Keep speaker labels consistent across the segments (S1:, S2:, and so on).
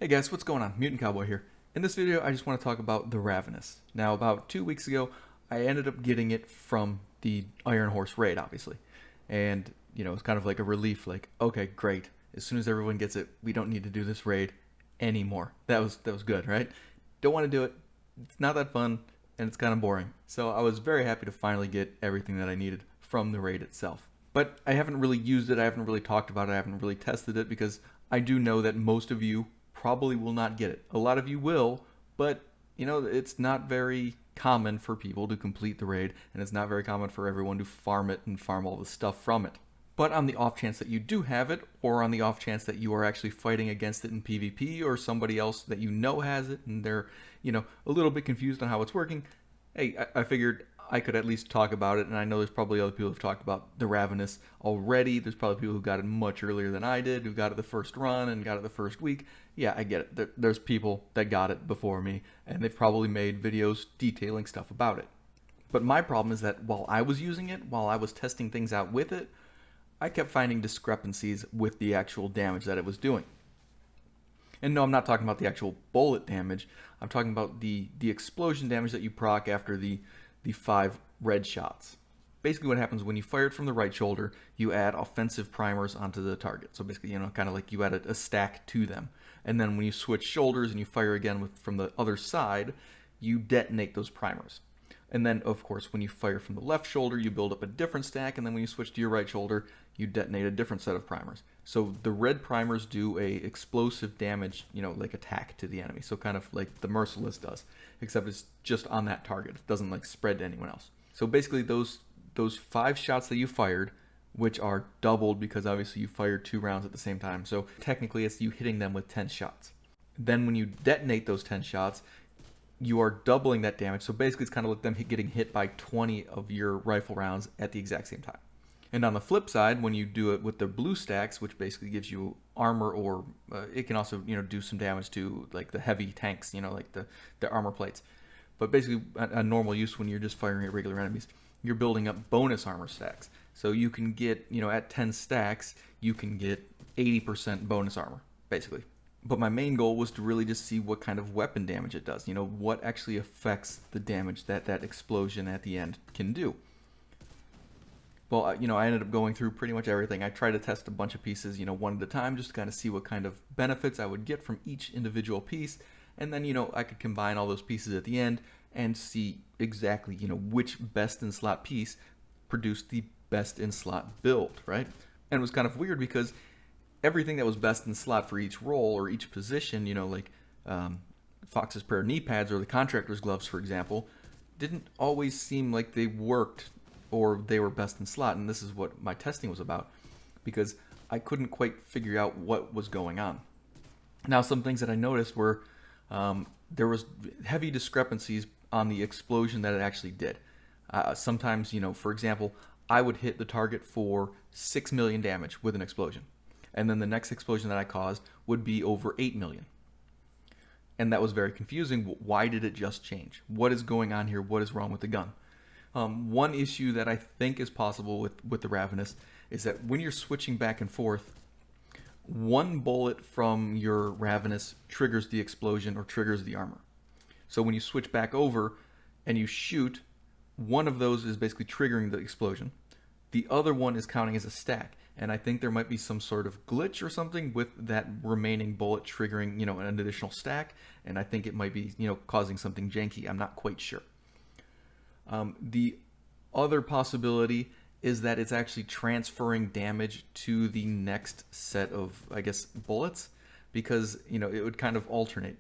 S1: Hey guys, what's going on? MutantCowboy here. In this video, I just want to talk about the Ravenous. Now, about 2 weeks ago, I ended up getting it from the Iron Horse raid, obviously. And, it's kind of like a relief, like, okay, great. As soon as everyone gets it, we don't need to do this raid anymore. That was good, right? Don't want to do it. It's not that fun, and it's kind of boring. So I was very happy to finally get everything that I needed from the raid itself. But I haven't really used it, I haven't really talked about it, I haven't really tested it, because I do know that most of you probably will not get it. A lot of you will, but it's not very common for people to complete the raid, and it's not very common for everyone to farm it and farm all the stuff from it. But on the off chance that you do have it, or on the off chance that you are actually fighting against it in PvP, or somebody else that you know has it and they're, a little bit confused on how it's working, hey, I figured I could at least talk about it, and I know there's probably other people who've talked about the Ravenous already. There's probably people who got it much earlier than I did, who got it the first run and got it the first week. Yeah, I get it. There's people that got it before me, and they've probably made videos detailing stuff about it. But my problem is that while I was using it, while I was testing things out with it, I kept finding discrepancies with the actual damage that it was doing. And no, I'm not talking about the actual bullet damage. I'm talking about the explosion damage that you proc after the 5 red shots. Basically what happens when you fire it from the right shoulder, you add offensive primers onto the target. So basically, kind of like you add a stack to them. And then when you switch shoulders and you fire again from the other side, you detonate those primers. And then, of course, when you fire from the left shoulder, you build up a different stack, and then when you switch to your right shoulder, you detonate a different set of primers. So the red primers do a explosive damage, like attack to the enemy. So kind of like the Merciless does, except it's just on that target. It doesn't like spread to anyone else. So basically those 5 shots that you fired, which are doubled because obviously you fired 2 rounds at the same time. So technically it's you hitting them with 10 shots. Then when you detonate those 10 shots, you are doubling that damage. So basically it's kind of like them getting hit by 20 of your rifle rounds at the exact same time. And on the flip side, when you do it with the blue stacks, which basically gives you armor, or it can also do some damage to like the heavy tanks, like the armor plates. But basically a normal use when you're just firing at regular enemies, you're building up bonus armor stacks. So you can get, at 10 stacks, you can get 80% bonus armor, basically. But my main goal was to really just see what kind of weapon damage it does, what actually affects the damage that explosion at the end can do. Well, I ended up going through pretty much everything. I tried to test a bunch of pieces, one at a time, just to kind of see what kind of benefits I would get from each individual piece. And then, I could combine all those pieces at the end and see exactly, which best in slot piece produced the best in slot build, right? And it was kind of weird because everything that was best in slot for each role or each position, like Fox's Prayer knee pads or the contractor's gloves, for example, didn't always seem like they worked or they were best in slot. And this is what my testing was about, because I couldn't quite figure out what was going on. Now, some things that I noticed were there was heavy discrepancies on the explosion that it actually did. Sometimes, for example, I would hit the target for 6 million damage with an explosion. And then the next explosion that I caused would be over 8 million. And that was very confusing. Why did it just change? What is going on here? What is wrong with the gun? One issue that I think is possible with the Ravenous is that when you're switching back and forth, one bullet from your Ravenous triggers the explosion or triggers the armor. So when you switch back over and you shoot, one of those is basically triggering the explosion. The other one is counting as a stack. And I think there might be some sort of glitch or something with that remaining bullet triggering, an additional stack. And I think it might be, causing something janky. I'm not quite sure. The other possibility is that it's actually transferring damage to the next set of, I guess, bullets, because, it would kind of alternate.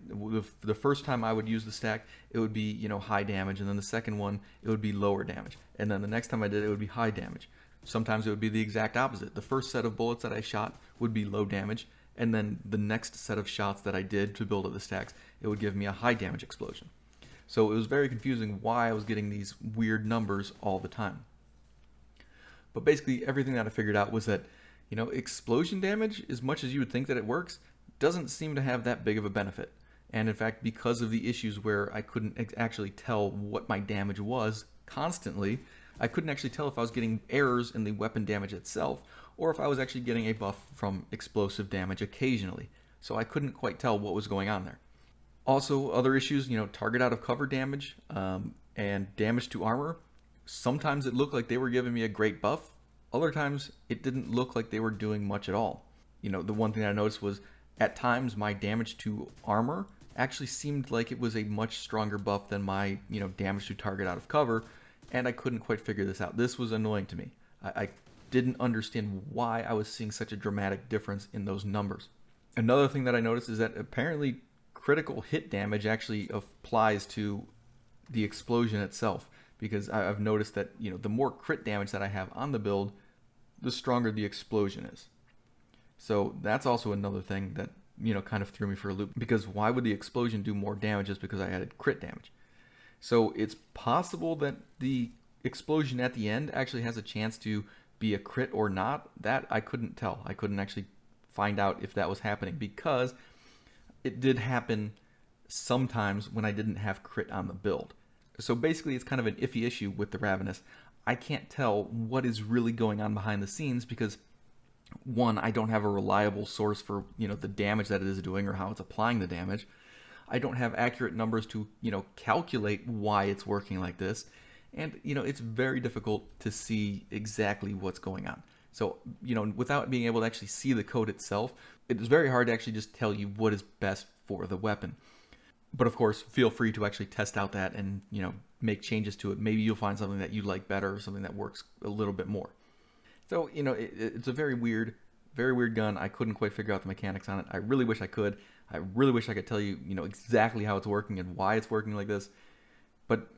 S1: The first time I would use the stack, it would be, high damage, and then the second one, it would be lower damage. And then the next time I did it, it would be high damage. Sometimes it would be the exact opposite. The first set of bullets that I shot would be low damage, and then the next set of shots that I did to build up the stacks, it would give me a high damage explosion. So it was very confusing why I was getting these weird numbers all the time. But basically everything that I figured out was that, explosion damage, as much as you would think that it works, doesn't seem to have that big of a benefit. And in fact, because of the issues where I couldn't actually tell what my damage was constantly, I couldn't actually tell if I was getting errors in the weapon damage itself or if I was actually getting a buff from explosive damage occasionally. so I couldn't quite tell what was going on there. Also, other issues, target out of cover damage and damage to armor. Sometimes it looked like they were giving me a great buff. Other times it didn't look like they were doing much at all. The one thing I noticed was at times my damage to armor actually seemed like it was a much stronger buff than my, damage to target out of cover, and I couldn't quite figure this out. This was annoying to me. I didn't understand why I was seeing such a dramatic difference in those numbers. Another thing that I noticed is that apparently critical hit damage actually applies to the explosion itself, because I've noticed that, the more crit damage that I have on the build, the stronger the explosion is. So that's also another thing that, kind of threw me for a loop, because why would the explosion do more damage just because I added crit damage? So it's possible that the explosion at the end actually has a chance to be a crit or not. That I couldn't tell. I couldn't actually find out if that was happening, because it did happen sometimes when I didn't have crit on the build. So basically it's kind of an iffy issue with the Ravenous. I can't tell what is really going on behind the scenes because, one, I don't have a reliable source for, the damage that it is doing or how it's applying the damage. I don't have accurate numbers to, calculate why it's working like this. And, it's very difficult to see exactly what's going on. So, without being able to actually see the code itself, it's very hard to actually just tell you what is best for the weapon. But of course, feel free to actually test out that and, make changes to it. Maybe you'll find something that you like better or something that works a little bit more. So, it's a very weird gun. I couldn't quite figure out the mechanics on it. I really wish I could. I really wish I could tell you, exactly how it's working and why it's working like this. But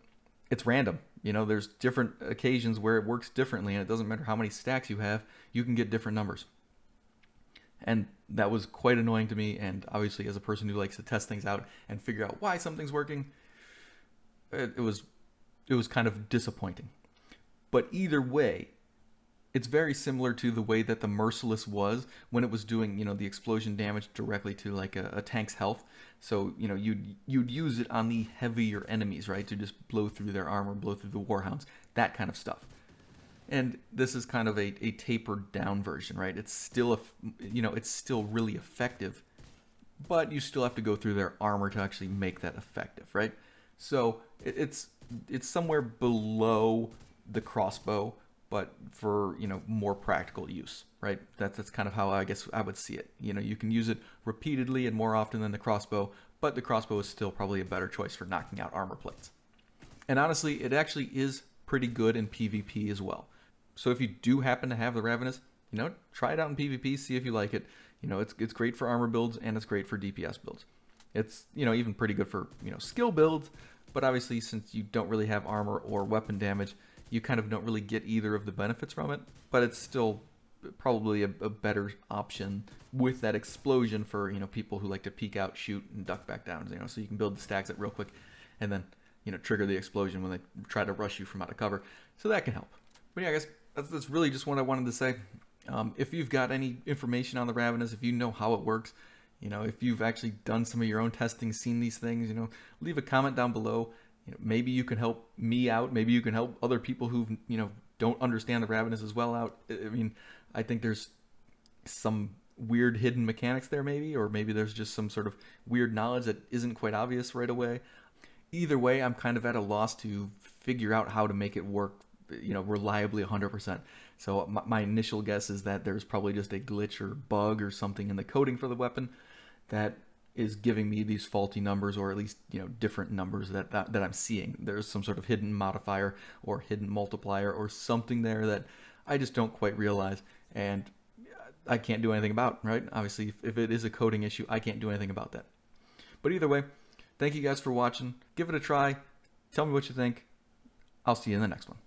S1: it's random. There's different occasions where it works differently, and it doesn't matter how many stacks you have, you can get different numbers. And that was quite annoying to me, and obviously as a person who likes to test things out and figure out why something's working, it was kind of disappointing. But either way, it's very similar to the way that the Merciless was when it was doing, the explosion damage directly to like a tank's health. So, you'd use it on the heavier enemies, right? To just blow through their armor, blow through the Warhounds, that kind of stuff. And this is kind of a tapered down version, right? It's still it's still really effective, but you still have to go through their armor to actually make that effective, right? So it's somewhere below the crossbow, but for, more practical use, right? That's kind of how I guess I would see it. You can use it repeatedly and more often than the crossbow, but the crossbow is still probably a better choice for knocking out armor plates. And honestly, it actually is pretty good in PvP as well. So if you do happen to have the Ravenous, try it out in PvP, see if you like it. It's great for armor builds and it's great for DPS builds. It's, even pretty good for, skill builds, but obviously since you don't really have armor or weapon damage, you kind of don't really get either of the benefits from it, but it's still probably a better option with that explosion for, people who like to peek out, shoot, and duck back down, so you can build the stacks up real quick and then, trigger the explosion when they try to rush you from out of cover. So that can help. But yeah, I guess that's really just what I wanted to say. If you've got any information on the Ravenous, if you know how it works, if you've actually done some of your own testing, seen these things, leave a comment down below. Maybe you can help me out. Maybe you can help other people who, don't understand the Ravenous as well out. I think there's some weird hidden mechanics there maybe, or maybe there's just some sort of weird knowledge that isn't quite obvious right away. Either way, I'm kind of at a loss to figure out how to make it work, reliably 100%. So my initial guess is that there's probably just a glitch or bug or something in the coding for the weapon that is giving me these faulty numbers, or at least, different numbers that I'm seeing. There's some sort of hidden modifier or hidden multiplier or something there that I just don't quite realize, and I can't do anything about, right? Obviously, if it is a coding issue, I can't do anything about that. But either way, thank you guys for watching. Give it a try. Tell me what you think. I'll see you in the next one.